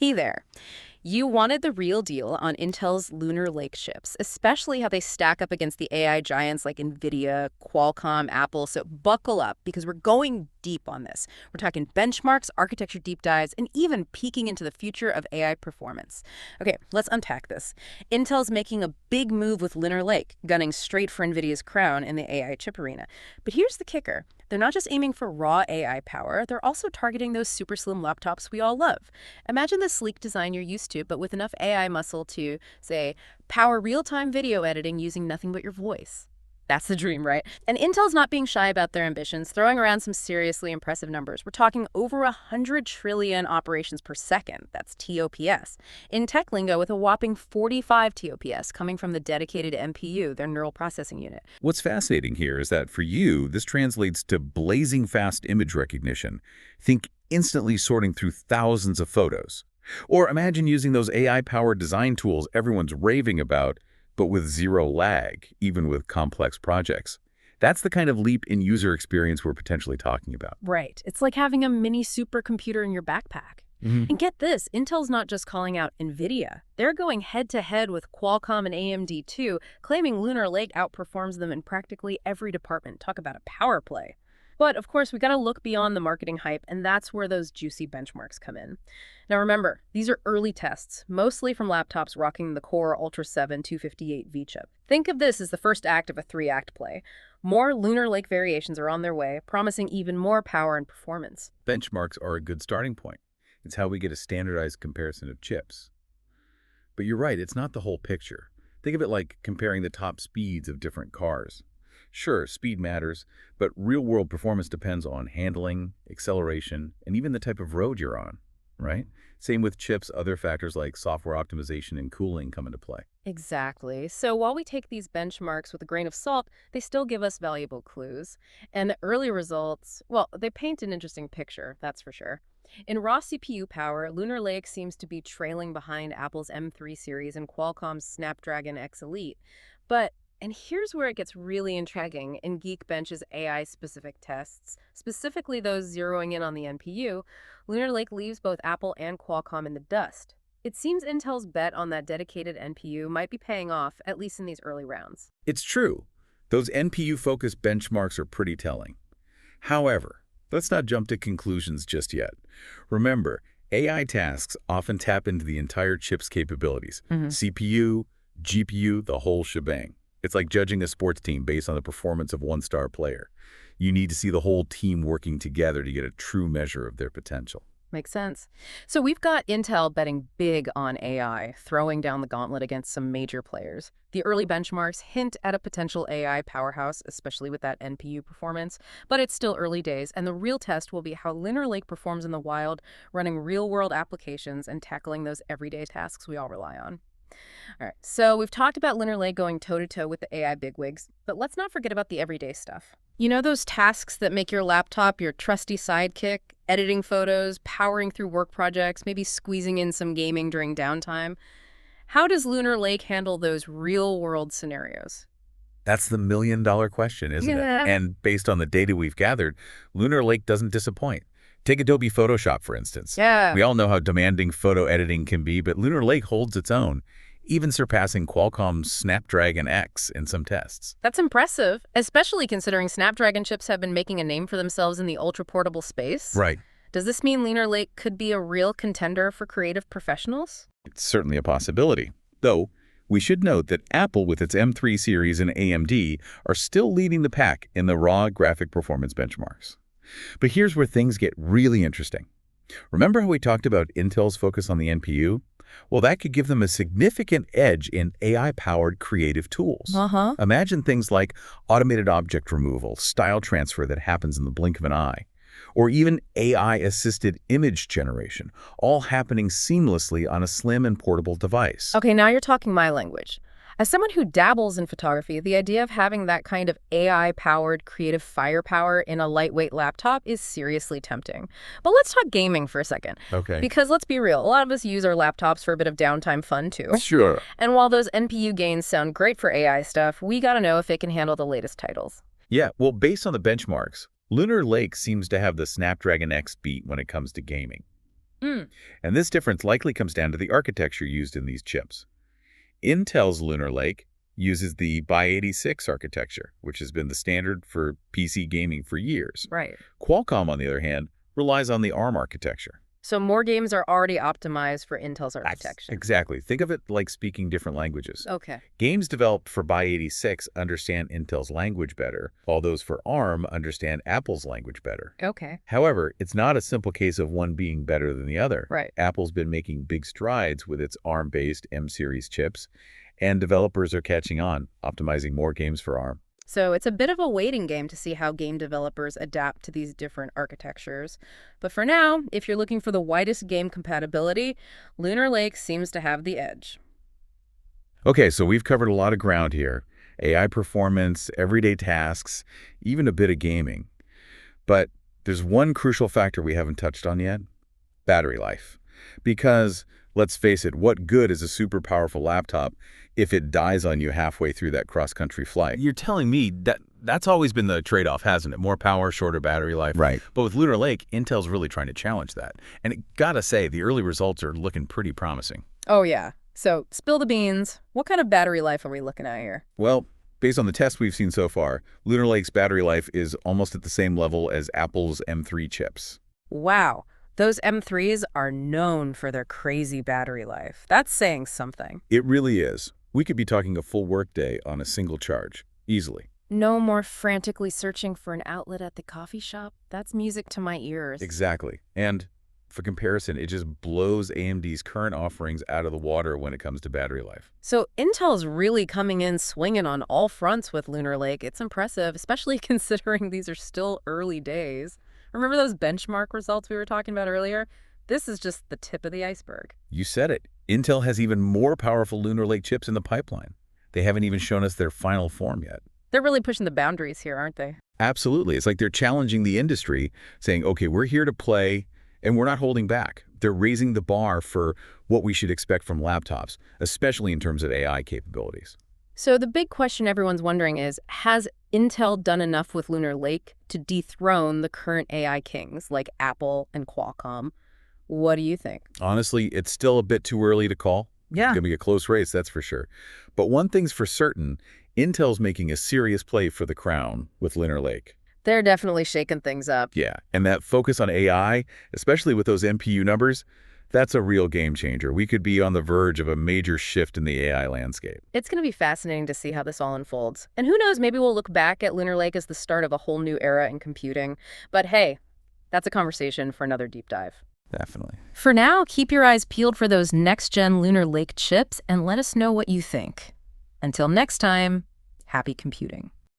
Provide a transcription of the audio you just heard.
Hey there. You wanted the real deal on Intel's Lunar Lake chips, especially how they stack up against the AI giants like Nvidia, Qualcomm, Apple. So buckle up because we're going deep on this. We're talking benchmarks, architecture deep dives, and even peeking into the future of AI performance. Okay, let's unpack this. Intel's making a big move with Lunar Lake, gunning straight for Nvidia's crown in the AI chip arena. But here's the kicker. They're not just aiming for raw AI power, they're also targeting those super slim laptops we all love. Imagine the sleek design you're used to, but with enough AI muscle to, say, power real-time video editing using nothing but your voice. That's the dream, right? And Intel's not being shy about their ambitions, throwing around some seriously impressive numbers. We're talking over 100 trillion operations per second. That's TOPS. In tech lingo, with a whopping 45 TOPS coming from the dedicated NPU, their neural processing unit. What's fascinating here is that for you, this translates to blazing fast image recognition. Think instantly sorting through thousands of photos. Or imagine using those AI-powered design tools everyone's raving about, but with zero lag, even with complex projects. That's the kind of leap in user experience we're potentially talking about. Right. It's like having a mini supercomputer in your backpack. And get this, Intel's not just calling out Nvidia. They're going head-to-head with Qualcomm and AMD too, claiming Lunar Lake outperforms them in practically every department. Talk about a power play. But, of course, we got to look beyond the marketing hype, and that's where those juicy benchmarks come in. Now, remember, these are early tests, mostly from laptops rocking the Core Ultra 7 258V chip. Think of this as the first act of a three-act play. More Lunar Lake variations are on their way, promising even more power and performance. Benchmarks are a good starting point. It's how we get a standardized comparison of chips. But you're right, it's not the whole picture. Think of it like comparing the top speeds of different cars. Sure, speed matters, but real-world performance depends on handling, acceleration, and even the type of road you're on, right? Same with chips, other factors like software optimization and cooling come into play. Exactly. So while we take these benchmarks with a grain of salt, they still give us valuable clues. And the early results, well, they paint an interesting picture, that's for sure. In raw CPU power, Lunar Lake seems to be trailing behind Apple's M3 series and Qualcomm's Snapdragon X Elite. And here's where it gets really intriguing in Geekbench's AI-specific tests, specifically those zeroing in on the NPU, Lunar Lake leaves both Apple and Qualcomm in the dust. It seems Intel's bet on that dedicated NPU might be paying off, at least in these early rounds. It's true. Those NPU-focused benchmarks are pretty telling. However, let's not jump to conclusions just yet. Remember, AI tasks often tap into the entire chip's capabilities. CPU, GPU, the whole shebang. It's like judging a sports team based on the performance of one star player. You need to see the whole team working together to get a true measure of their potential. Makes sense. So we've got Intel betting big on AI, throwing down the gauntlet against some major players. The early benchmarks hint at a potential AI powerhouse, especially with that NPU performance, but it's still early days, and the real test will be how Lunar Lake performs in the wild, running real-world applications and tackling those everyday tasks we all rely on. All right, so we've talked about Lunar Lake going toe-to-toe with the AI bigwigs, but let's not forget about the everyday stuff. You know those tasks that make your laptop your trusty sidekick, editing photos, powering through work projects, maybe squeezing in some gaming during downtime? How does Lunar Lake handle those real-world scenarios? That's the million-dollar question, isn't it? And based on the data we've gathered, Lunar Lake doesn't disappoint. Take Adobe Photoshop, for instance. We all know how demanding photo editing can be, but Lunar Lake holds its own, even surpassing Qualcomm's Snapdragon X in some tests. That's impressive, especially considering Snapdragon chips have been making a name for themselves in the ultra-portable space. Right. Does this mean Lunar Lake could be a real contender for creative professionals? It's certainly a possibility. Though, we should note that Apple with its M3 series and AMD are still leading the pack in the raw graphic performance benchmarks. But here's where things get really interesting. Remember how we talked about Intel's focus on the NPU? Well, that could give them a significant edge in AI-powered creative tools. Imagine things like automated object removal, style transfer that happens in the blink of an eye, or even AI-assisted image generation, all happening seamlessly on a slim and portable device. Okay, now you're talking my language. As someone who dabbles in photography, the idea of having that kind of AI-powered creative firepower in a lightweight laptop is seriously tempting. But let's talk gaming for a second. Okay. Because let's be real, a lot of us use our laptops for a bit of downtime fun too. Sure. And while those NPU gains sound great for AI stuff, we gotta know if it can handle the latest titles. Yeah, well, based on the benchmarks, Lunar Lake seems to have the Snapdragon X beat when it comes to gaming. Hmm, And this difference likely comes down to the architecture used in these chips. Intel's Lunar Lake uses the x86 architecture, which has been the standard for PC gaming for years. right. Qualcomm, on the other hand, relies on the ARM architecture. So more games are already optimized for Intel's That's architecture. exactly. Think of it like speaking different languages. Okay. Games developed for x86 understand Intel's language better, while those for ARM understand Apple's language better. Okay. However, it's not a simple case of one being better than the other. Right. Apple's been making big strides with its ARM-based M-series chips, and developers are catching on, optimizing more games for ARM. So it's a bit of a waiting game to see how game developers adapt to these different architectures. But for now, if you're looking for the widest game compatibility, Lunar Lake seems to have the edge. Okay, so we've covered a lot of ground here. AI performance, everyday tasks, even a bit of gaming. But there's one crucial factor we haven't touched on yet: battery life. Because, let's face it, what good is a super powerful laptop if it dies on you halfway through that cross-country flight? You're telling me that that's always been the trade-off, hasn't it? More power, shorter battery life. Right. But with Lunar Lake, Intel's really trying to challenge that. And gotta say, the early results are looking pretty promising. Oh, yeah. So spill the beans. What kind of battery life are we looking at here? Well, based on the tests we've seen so far, Lunar Lake's battery life is almost at the same level as Apple's M3 chips. Wow. Those M3s are known for their crazy battery life. That's saying something. It really is. We could be talking a full workday on a single charge, easily. No more frantically searching for an outlet at the coffee shop. That's music to my ears. Exactly. And for comparison, it just blows AMD's current offerings out of the water when it comes to battery life. So Intel's really coming in swinging on all fronts with Lunar Lake. It's impressive, especially considering these are still early days. Remember those benchmark results we were talking about earlier? This is just the tip of the iceberg. You said it. Intel has even more powerful Lunar Lake chips in the pipeline. They haven't even shown us their final form yet. They're really pushing the boundaries here, aren't they? Absolutely. It's like they're challenging the industry, saying, okay, we're here to play, and we're not holding back. They're raising the bar for what we should expect from laptops, especially in terms of AI capabilities. So the big question everyone's wondering is, has Intel done enough with Lunar Lake to dethrone the current AI kings like Apple and Qualcomm? What do you think? Honestly, it's still a bit too early to call. Yeah. It's going to be a close race, that's for sure. But one thing's for certain, Intel's making a serious play for the crown with Lunar Lake. They're definitely shaking things up. Yeah, and that focus on AI, especially with those NPU numbers, that's a real game changer. We could be on the verge of a major shift in the AI landscape. It's going to be fascinating to see how this all unfolds. And who knows, maybe we'll look back at Lunar Lake as the start of a whole new era in computing. But hey, that's a conversation for another deep dive. Definitely. For now, keep your eyes peeled for those next-gen Lunar Lake chips and let us know what you think. Until next time, happy computing.